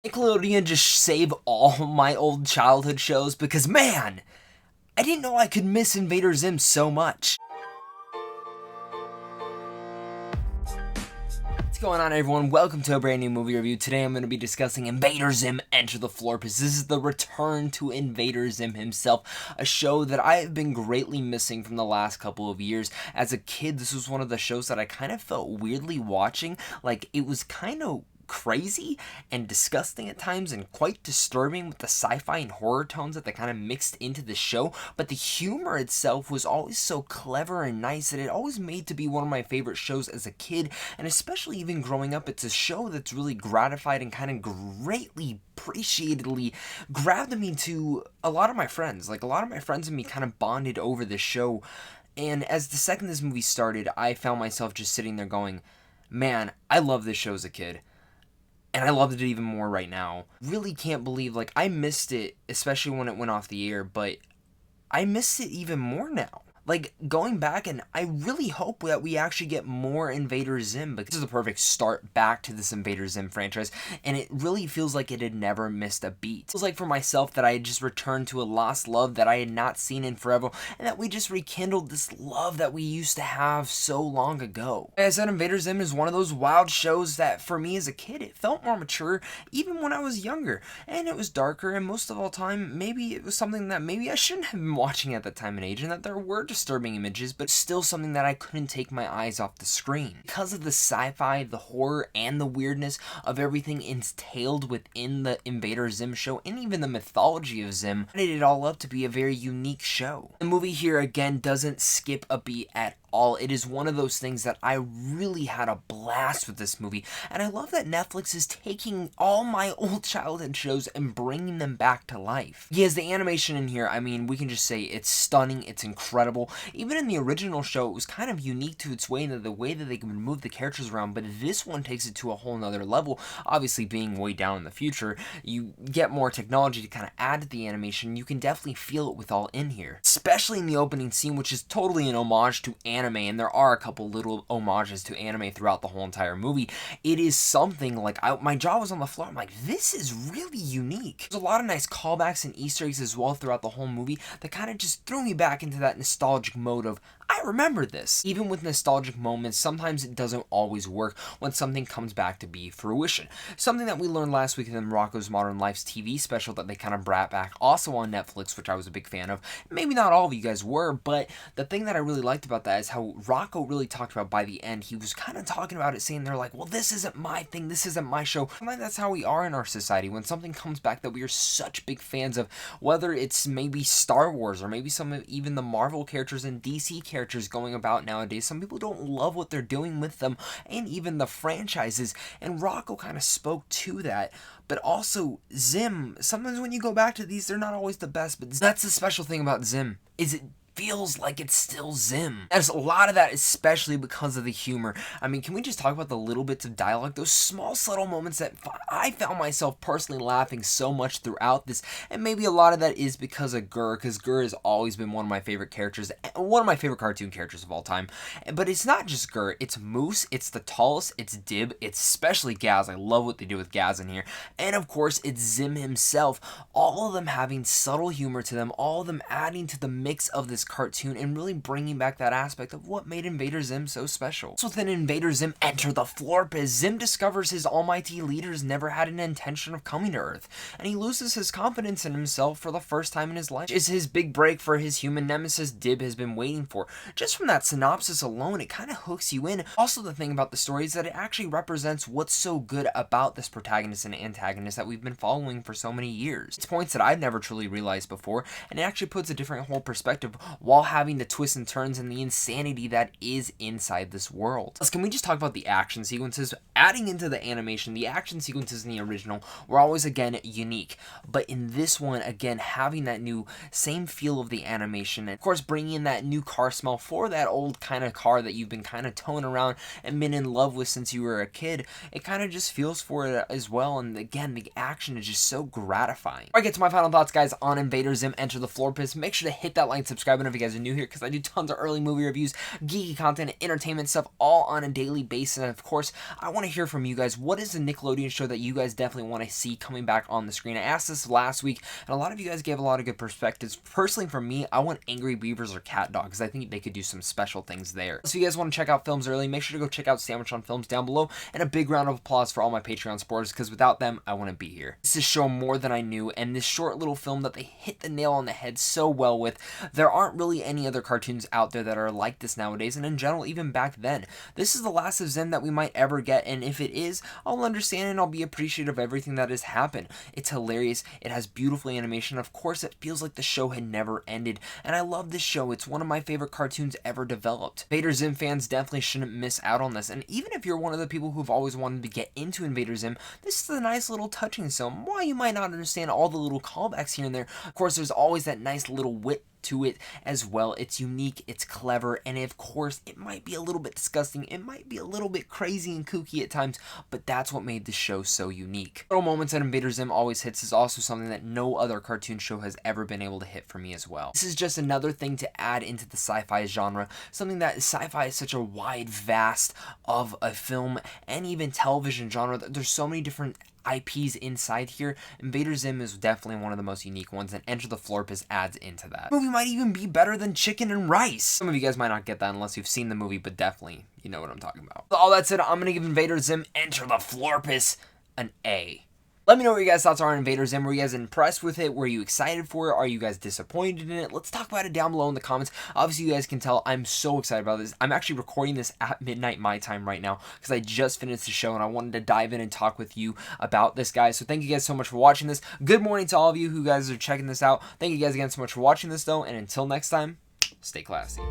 Nickelodeon just save all my old childhood shows because, man, I didn't know I could miss Invader Zim so much. What's going on, everyone? Welcome to a brand new movie review. Today I'm going to be discussing Invader Zim Enter the Florpus. This is the return to Invader Zim himself, a show that I have been greatly missing from the last couple of years. As a kid, this was one of the shows that I kind of felt weirdly watching. Like, it was kind of crazy and disgusting at times and quite disturbing with the sci-fi and horror tones that they kind of mixed into the show, but the humor itself was always so clever and nice that it always made to be one of my favorite shows as a kid, and especially even growing up. It's a show that's really gratified and kind of greatly appreciatedly grabbed me to a lot of my friends. Like, a lot of my friends and me kind of bonded over this show, and as the second this movie started, I found myself just sitting there going, man, I love this show as a kid. And I loved it even more right now. Really can't believe, like, I missed it, especially when it went off the air, but I miss it even more now. Like, going back, and I really hope that we actually get more Invader Zim, because this is the perfect start back to this Invader Zim franchise, and it really feels like it had never missed a beat. It feels like for myself that I had just returned to a lost love that I had not seen in forever, and that we just rekindled this love that we used to have so long ago. As I said, Invader Zim is one of those wild shows that, for me as a kid, it felt more mature, even when I was younger, and it was darker, and most of all time, maybe it was something that maybe I shouldn't have been watching at that time and age, and that there were disturbing images, but still something that I couldn't take my eyes off the screen. Because of the sci-fi, the horror, and the weirdness of everything entailed within the Invader Zim show, and even the mythology of Zim, added it all up to be a very unique show. The movie here, again, doesn't skip a beat at all. It is one of those things that I really had a blast with this movie, and I love that Netflix is taking all my old childhood shows and bringing them back to life. Yes, the animation in here, I mean, we can just say it's stunning, it's incredible. Even in the original show, it was kind of unique to its way, in the way that they can move the characters around, but this one takes it to a whole nother level. Obviously, being way down in the future, you get more technology to kind of add to the animation. You can definitely feel it with all in here, especially in the opening scene, which is totally an homage to anime, and there are a couple little homages to anime throughout the whole entire movie. It is something like, my jaw was on the floor. I'm like, this is really unique. There's a lot of nice callbacks and Easter eggs as well throughout the whole movie that kind of just threw me back into that nostalgic mode of, I remember this. Even with nostalgic moments, sometimes it doesn't always work when something comes back to be fruition. Something that we learned last week in Rocko's Modern Life's TV special that they kind of brought back also on Netflix, which I was a big fan of. Maybe not all of you guys were, but the thing that I really liked about that is how Rocko really talked about by the end, he was kind of talking about it, saying they're like, well, this isn't my thing, this isn't my show. And that's how we are in our society. When something comes back that we are such big fans of, whether it's maybe Star Wars or maybe some of even the Marvel characters and DC characters going about nowadays, some people don't love what they're doing with them and even the franchises, and Rocko kind of spoke to that. But also Zim, sometimes when you go back to these, they're not always the best, but that's the special thing about Zim, is it feels like it's still Zim. There's a lot of that, especially because of the humor. I mean, can we just talk about the little bits of dialogue, those small subtle moments that I found myself personally laughing so much throughout this, and maybe a lot of that is because of Gur, because Gur has always been one of my favorite characters, one of my favorite cartoon characters of all time. But it's not just Gur, it's Moose, it's the tallest, it's Dib, it's especially Gaz. I love what they do with Gaz in here, and of course it's Zim himself. All of them having subtle humor to them, all of them adding to the mix of this cartoon and really bringing back that aspect of what made Invader Zim so special. So within Invader Zim Enter the Florpus, Zim discovers his almighty leaders never had an intention of coming to Earth, and he loses his confidence in himself for the first time in his life. It's his big break for his human nemesis Dib has been waiting for. Just from that synopsis alone, it kind of hooks you in. Also, the thing about the story is that it actually represents what's so good about this protagonist and antagonist that we've been following for so many years. It's points that I've never truly realized before, and it actually puts a different whole perspective while having the twists and turns and the insanity that is inside this world. Plus, can we just talk about the action sequences? Adding into the animation, the action sequences in the original were always, again, unique. But in this one, again, having that new same feel of the animation, and of course bringing in that new car smell for that old kind of car that you've been kind of towing around and been in love with since you were a kid, it kind of just feels for it as well. And again, the action is just so gratifying. Before I get to my final thoughts, guys, on Invader Zim Enter the Florpus, make sure to hit that like and subscribe subscribing if you guys are new here, because I do tons of early movie reviews, geeky content, entertainment stuff, all on a daily basis. And of course, I want to hear from you guys. What is the Nickelodeon show that you guys definitely want to see coming back on the screen? I asked this last week, and a lot of you guys gave a lot of good perspectives. Personally, for me, I want Angry Beavers or Cat Dog, because I think they could do some special things there. So if you guys want to check out films early, make sure to go check out Sandwich on Films down below, and a big round of applause for all my Patreon supporters, because without them, I wouldn't be here. This is show more than I knew, and this short little film that they hit the nail on the head so well with. There aren't really any other cartoons out there that are like this nowadays, and in general, even back then. This is the last of Zim that we might ever get, and if it is, I'll understand and I'll be appreciative of everything that has happened. It's hilarious, it has beautiful animation, of course it feels like the show had never ended, and I love this show. It's one of my favorite cartoons ever developed. Invader Zim fans definitely shouldn't miss out on this, and even if you're one of the people who've always wanted to get into Invader Zim, this is a nice little touching film. While you might not understand all the little callbacks here and there, of course there's always that nice little wit to it as well. It's unique, it's clever, and of course it might be a little bit disgusting, it might be a little bit crazy and kooky at times, but that's what made the show so unique. Little moments that Invader Zim always hits is also something that no other cartoon show has ever been able to hit for me as well. This is just another thing to add into the sci-fi genre, something that sci-fi is such a wide, vast of a film and even television genre that there's so many different IPs inside here. Invader Zim is definitely one of the most unique ones, and Enter the Florpus adds into that. The movie might even be better than Chicken and Rice. Some of you guys might not get that unless you've seen the movie, but definitely you know what I'm talking about. With all that said, I'm gonna give Invader Zim Enter the Florpus an A. Let me know what your guys' thoughts are on Invader Zim. Were you guys impressed with it? Were you excited for it? Are you guys disappointed in it? Let's talk about it down below in the comments. Obviously, you guys can tell I'm so excited about this. I'm actually recording this at midnight my time right now because I just finished the show and I wanted to dive in and talk with you about this, guys. So thank you guys so much for watching this. Good morning to all of you who guys are checking this out. Thank you guys again so much for watching this, though. And until next time, stay classy.